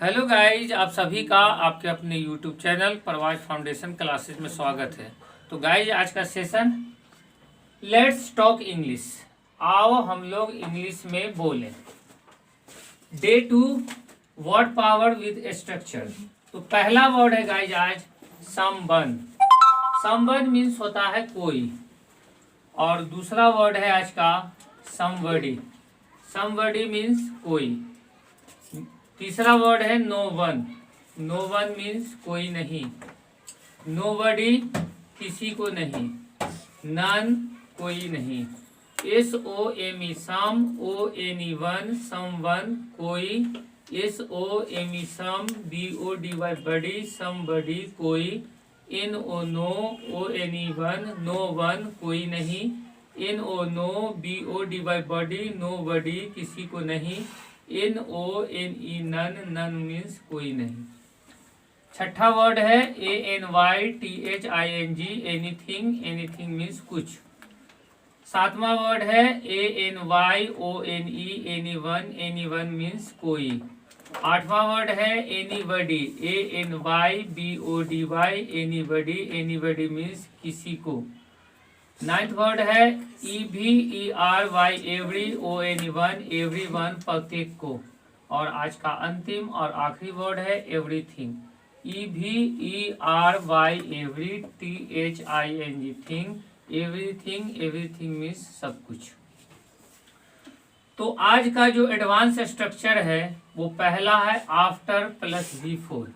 Hello guys, आप सभी का आपके अपने यूट्यूब चैनल प्रवास फाउंडेशन क्लासेस में स्वागत है। तो गाइज, आज का सेशन लेट्स टॉक इंग्लिश। आओ हम लोग इंग्लिश में बोलें। Day 2 word power with structure. तो पहला वर्ड है गाइज आज समवन। समवन मीन्स होता है कोई, और दूसरा वर्ड है आज का समबडी। समबडी मीन्स कोई। तीसरा वर्ड है no one. No one means कोई नहीं। नोबडी किसी को नहीं। नन कोई नहीं। SOME सम, ONE समवन कोई। SOME some, BODY body, somebody कोई। NO no, ONE no one कोई नहीं। NO no, BODY body, nobody किसी को नहीं। NONE नन, नन मीन्स कोई नहीं। छठा वर्ड है ANYTHING एनीथिंग। एनीथिंग मीन्स कुछ। सातवां वर्ड है ANYONE एनीवन। एनीवन मीन्स कोई। आठवां वर्ड है anybody. ANYBODY anybody. Anybody means किसी को। नाइन्थ वर्ड है EVERY एवरी। ONE एवरीवन प्रत्येक को। और आज का अंतिम और आखिरी वर्ड है everything. EVERY every, THING thing. Everything, everything means सब कुछ। तो आज का जो एडवांस स्ट्रक्चर है वो पहला है after plus V4।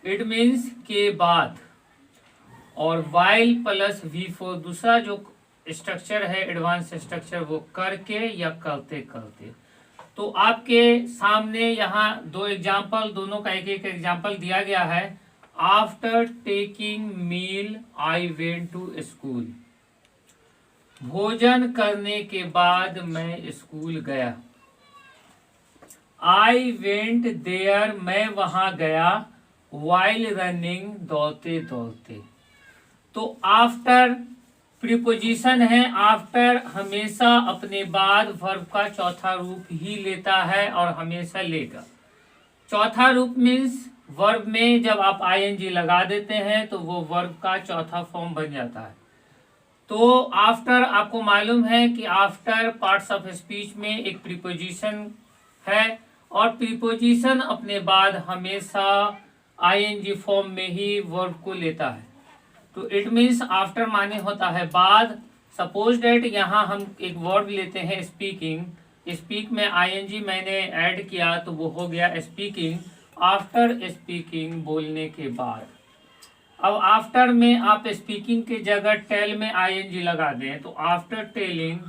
It means के बाद। और वाइल प्लस V4 दूसरा जो स्ट्रक्चर है एडवांस स्ट्रक्चर वो करके या करते करते। तो आपके सामने यहाँ दो एग्जाम्पल, दोनों का एक एक एग्जाम्पल दिया गया है। After taking meal I went to school. भोजन करने के बाद मैं स्कूल गया। आई वेंट देयर, मैं वहां गया। वाइल रनिंग, दौड़ते दौड़ते। तो आफ्टर प्रीपोजिशन है। आफ्टर हमेशा अपने बाद वर्ब का चौथा रूप ही लेता है और हमेशा लेगा। चौथा रूप मीन्स वर्ब में जब आप ING लगा देते हैं तो वो वर्ब का चौथा फॉर्म बन जाता है। तो आफ्टर आपको मालूम है कि आफ्टर पार्ट्स ऑफ स्पीच में एक प्रीपोजिशन है और प्रीपोजिशन अपने बाद हमेशा ING फॉर्म में ही वर्ब को लेता है। तो इट मीन्स आफ्टर माने होता है बाद। सपोज डेट यहाँ हम एक वर्ब लेते हैं स्पीकिंग। स्पीक में ING मैंने ऐड किया तो वो हो गया स्पीकिंग। आफ्टर स्पीकिंग, बोलने के बाद। अब आफ्टर में आप स्पीकिंग की जगह टेल में ING लगा दें तो आफ्टर टेलिंग,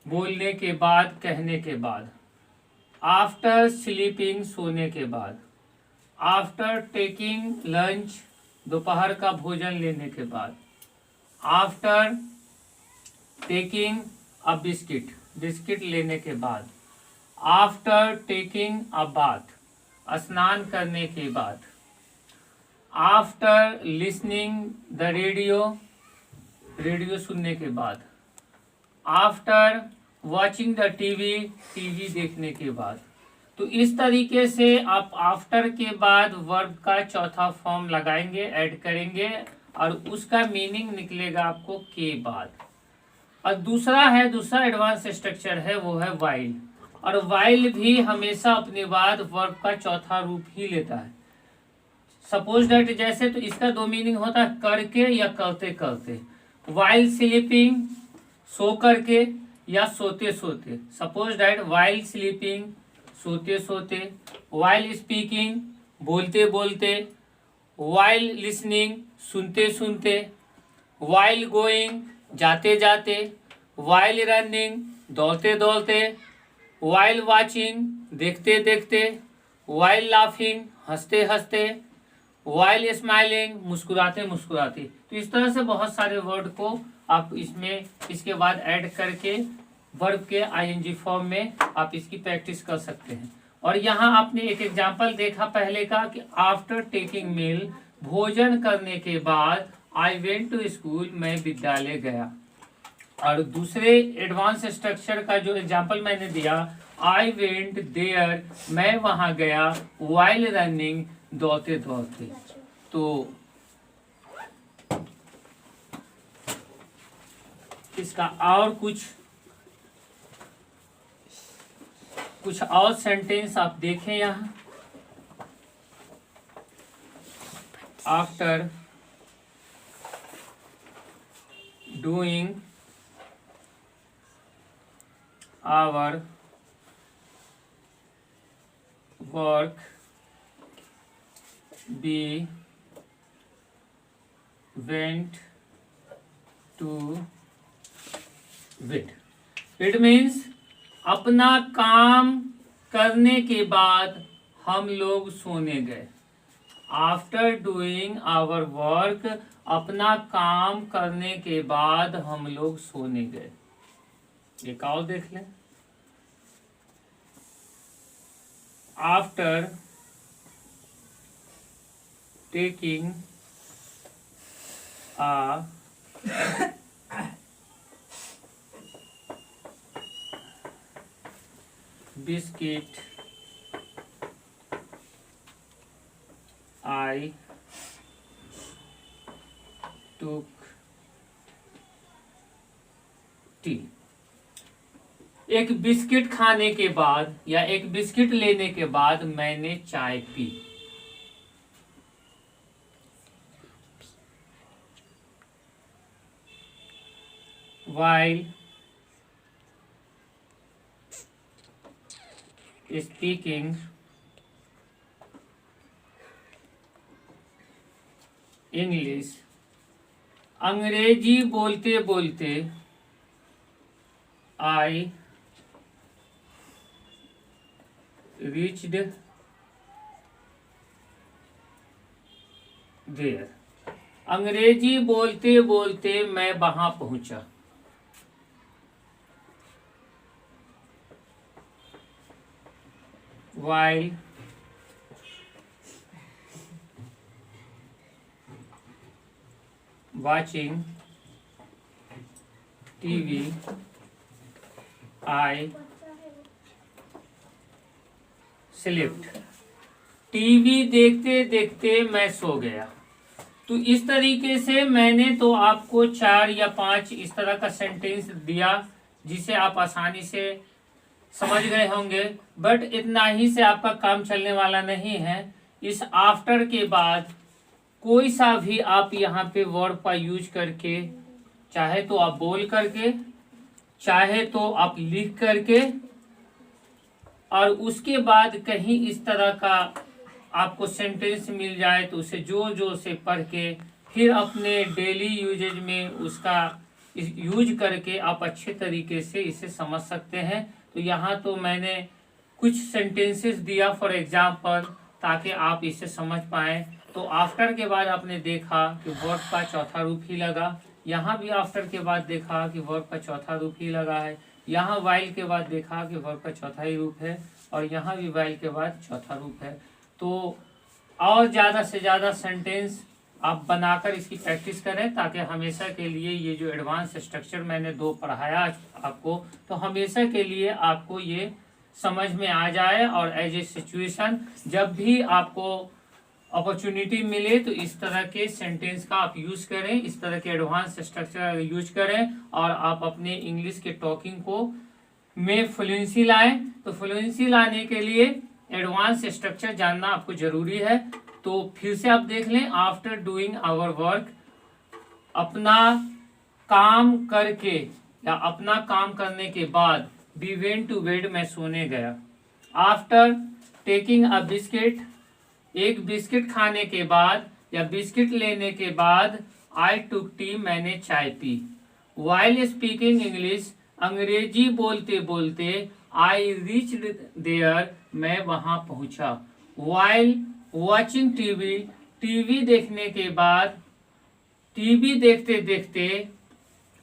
बोलने के बाद, कहने के बाद। आफ्टर स्लीपिंग, सोने के बाद। आफ्टर टेकिंग लंच, दोपहर का भोजन लेने के बाद। After taking a biscuit, biscuit लेने के बाद। आफ्टर टेकिंग अ बाथ, स्नान करने के बाद। After listening the radio, radio सुनने के बाद। After watching the TV, TV देखने के बाद। तो इस तरीके से आप आफ्टर के बाद वर्ब का चौथा फॉर्म लगाएंगे, ऐड करेंगे और उसका मीनिंग निकलेगा आपको के बाद। और दूसरा एडवांस स्ट्रक्चर है वो है वाइल। और वाइल भी हमेशा अपने बाद वर्ब का चौथा रूप ही लेता है। सपोज दैट जैसे, तो इसका दो मीनिंग होता है करके या करते करते। वाइल स्लीपिंग, सो करके या सोते सोते। सपोज दैट वाइल स्लीपिंग, सोते सोते। वाइल स्पीकिंग, बोलते बोलते। वाइल लिसनिंग, सुनते सुनते। वाइल गोइंग, जाते जाते। वाइल रनिंग, दौड़ते दौड़ते। वाइल वाचिंग, देखते देखते। वाइल लाफिंग, हंसते हंसते। वाइल स्माइलिंग, मुस्कुराते मुस्कुराते। तो इस तरह से बहुत सारे वर्ड को आप इसमें इसके बाद ऐड करके वर्ब के ING फॉर्म में आप इसकी प्रैक्टिस कर सकते हैं। और यहाँ आपने एक एग्जाम्पल देखा पहले का कि आफ्टर टेकिंग मील, भोजन करने के बाद। आई वेंट टू स्कूल, मैं विद्यालय गया। और दूसरे एडवांस स्ट्रक्चर का जो एग्जांपल मैंने दिया, आई वेंट देयर, मैं वहां गया, वाइल रनिंग, दौड़ते दौड़ते। तो इसका और कुछ और सेंटेंस आप देखें यहाँ। After doing our work we went to bed। It means अपना काम करने के बाद हम लोग सोने गए। आफ्टर डूइंग आवर वर्क, अपना काम करने के बाद हम लोग सोने गए। एक और देख लें। After taking a biscuit, I took tea। एक बिस्किट खाने के बाद या एक बिस्किट लेने के बाद मैंने चाय पी। While speaking English, अंग्रेजी बोलते बोलते I reached there। अंग्रेजी बोलते बोलते मैं वहां पहुंचा। While watching TV, I slept। TV देखते देखते मैं सो गया। तो इस तरीके से मैंने तो आपको 4 या 5 इस तरह का सेंटेंस दिया जिसे आप आसानी से समझ गए होंगे। बट इतना ही से आपका काम चलने वाला नहीं है। इस आफ्टर के बाद कोई सा भी आप यहाँ पे वर्ब का यूज करके, चाहे तो आप बोल करके, चाहे तो आप लिख करके, और उसके बाद कहीं इस तरह का आपको सेंटेंस मिल जाए तो उसे जोर जोर से पढ़ के फिर अपने डेली यूजेज में उसका यूज करके आप अच्छे तरीके से इसे समझ सकते हैं। तो यहाँ तो मैंने कुछ सेंटेंसेस दिया फॉर एग्जाम्पल ताकि आप इसे समझ पाएं। तो आफ्टर के बाद आपने देखा कि वर्ब का चौथा रूप ही लगा। यहाँ भी आफ्टर के बाद देखा कि वर्ब का चौथा रूप ही लगा है। यहाँ वाइल के बाद देखा कि वर्ब का चौथा ही रूप है, और यहाँ भी वाइल के बाद चौथा रूप है। तो और ज़्यादा से ज़्यादा सेंटेंस आप बनाकर इसकी प्रैक्टिस करें ताकि हमेशा के लिए ये जो एडवांस स्ट्रक्चर मैंने 2 पढ़ाया आपको, तो हमेशा के लिए आपको ये समझ में आ जाए। और एज ए सिचुएशन जब भी आपको अपॉर्चुनिटी मिले तो इस तरह के सेंटेंस का आप यूज करें, इस तरह के एडवांस स्ट्रक्चर यूज करें, और आप अपने इंग्लिश के टॉकिंग को में फ्लुएंसी लाएं। तो फ्लुएंसी लाने के लिए एडवांस स्ट्रक्चर जानना आपको जरूरी है। तो फिर से आप देख लें, आफ्टर डूइंग आवर वर्क, अपना काम करके या अपना काम करने के बाद, वी वेंट टू बेड, मैं सोने गया। आफ्टर टेकिंग अ बिस्किट, एक बिस्किट खाने के बाद या बिस्किट लेने के बाद, आई टुक टी, मैंने चाय पी। वाइल स्पीकिंग इंग्लिश, अंग्रेजी बोलते बोलते, आई रीच्ड देयर, मैं वहां पहुंचा। वाइल वॉचिंग टीवी, टीवी देखने के बाद, टीवी देखते देखते,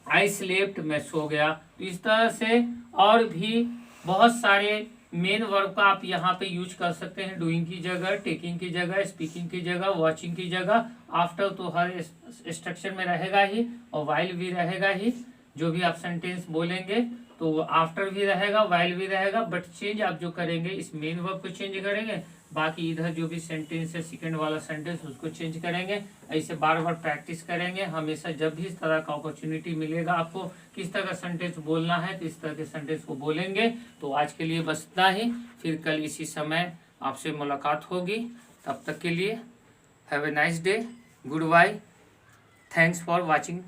आई स्लेप्ट, मैं सो गया। इस तरह से और भी बहुत सारे मेन वर्ब का आप यहाँ पे यूज कर सकते हैं, डूइंग की जगह, टेकिंग की जगह, स्पीकिंग की जगह, वॉचिंग की जगह। आफ्टर तो हर स्ट्रक्चर में रहेगा ही और वाइल भी रहेगा ही। जो भी आप सेंटेंस बोलेंगे तो आफ्टर भी रहेगा, वाइल भी रहेगा, बट चेंज आप जो करेंगे इस मेन वर्ब को चेंज करेंगे, बाकी इधर जो भी सेंटेंस है सेकंड वाला सेंटेंस उसको चेंज करेंगे। ऐसे बार बार प्रैक्टिस करेंगे। हमेशा जब भी इस तरह का अपॉर्चुनिटी मिलेगा आपको किस तरह का सेंटेंस बोलना है तो इस तरह के सेंटेंस को बोलेंगे। तो आज के लिए बस इतना ही, फिर कल इसी समय आपसे मुलाकात होगी। तब तक के लिए have a nice day, goodbye, thanks for watching.